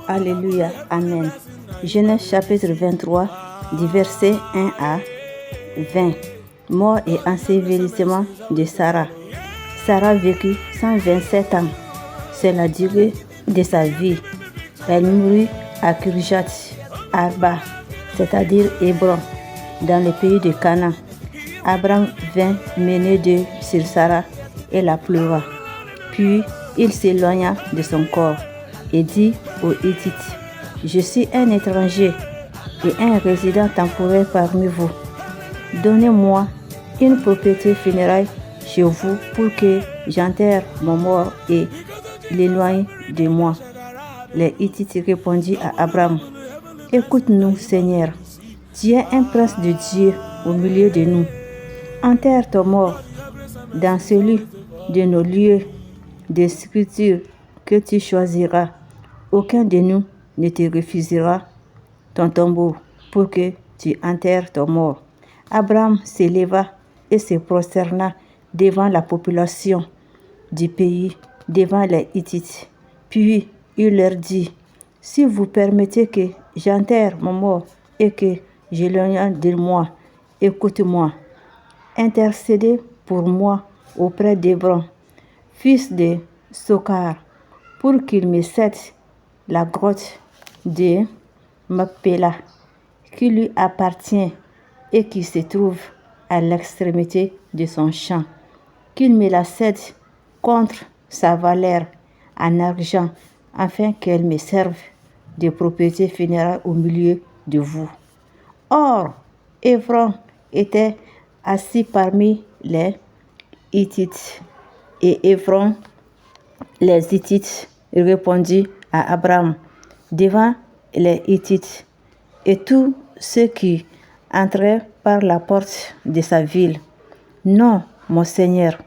Alléluia. Amen. Genèse chapitre 23, du verset 1 à 20. Mort et ensevelissement de Sarah. Sarah vécut 127 ans. C'est la durée de sa vie. Elle mourut à Kirjat Arba, c'est-à-dire Hébron, dans le pays de Canaan. Abraham vint mener d'eux sur Sarah et la pleura. Puis il s'éloigna de son corps et dit aux Hittites, « Je suis un étranger et un résident temporaire parmi vous. Donnez-moi une propriété funéraire chez vous pour que j'enterre mon mort et l'éloigne de moi. » Les Hittites répondirent à Abraham, « Écoute-nous, Seigneur, tu es un prince de Dieu au milieu de nous. Enterre ton mort dans celui de nos lieux de scripture que tu choisiras. Aucun de nous ne te refusera ton tombeau pour que tu enterres ton mort. » Abraham s'éleva et se prosterna devant la population du pays, devant les Hittites. Puis il leur dit, « Si vous permettez que j'enterre mon mort et que je l'éloigne de moi, écoutez-moi. Intercédez pour moi auprès d'Hébron, fils de Sokar, pour qu'il me cède la grotte de Macpéla, qui lui appartient et qui se trouve à l'extrémité de son champ, qu'il me la cède contre sa valeur en argent, afin qu'elle me serve de propriété funéraire au milieu de vous. » Or, Hébron était assis parmi les Hittites. Et Hébron, les Hittites, répondit à Abraham devant les Hittites et tous ceux qui entraient par la porte de sa ville. « Non, mon Seigneur,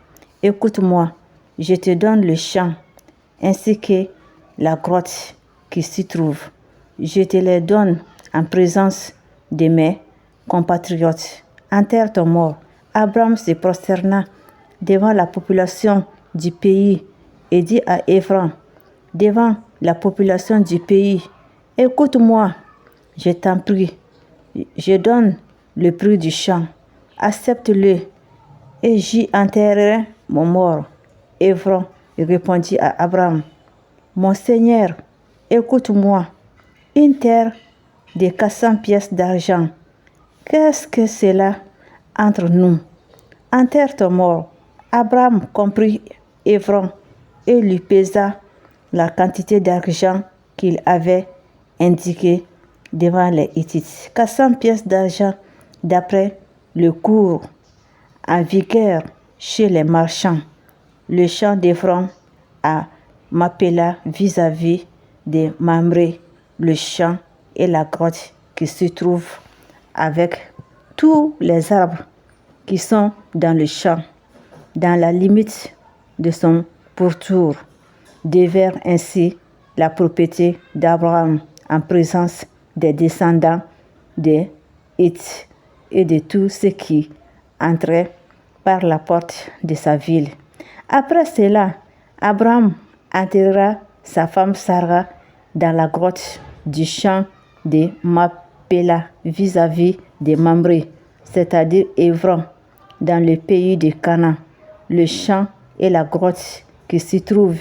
écoute-moi, je te donne le champ, ainsi que la grotte qui s'y trouve. Je te les donne en présence de mes compatriotes. Enterre ton mort. » Abraham se prosterna devant la population du pays et dit à Hébron, devant la population du pays, « Écoute-moi, je t'en prie, je donne le prix du champ, accepte-le, et j'y enterrerai mon mort. » Hébron répondit à Abraham, « Mon Seigneur, écoute-moi, une terre de 400 pièces d'argent, qu'est-ce que cela entre nous? Enterre ton mort. » Abraham comprit Hébron et lui pesa la quantité d'argent qu'il avait indiquée devant les Hittites. 400 pièces d'argent d'après le cours en vigueur chez les marchands. Le champ d'Hébron à Macpéla vis-à-vis de Mamré, le champ et la grotte qui se trouve avec tous les arbres qui sont dans le champ, dans la limite de son pourtour, devinrent ainsi la propriété d'Abraham en présence des descendants des Hittes et de tous ceux qui entraient par la porte de sa ville. Après cela, Abraham enterra sa femme Sarah dans la grotte du champ de Macpéla vis-à-vis de Mamré, c'est-à-dire Hébron, dans le pays de Canaan. Le champ et la grotte qui s'y trouvent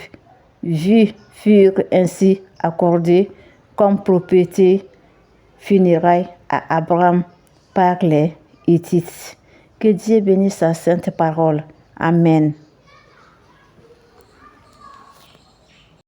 furent ainsi accordés comme propriété funéraire à Abraham par les Hittites. Que Dieu bénisse sa sainte parole. Amen.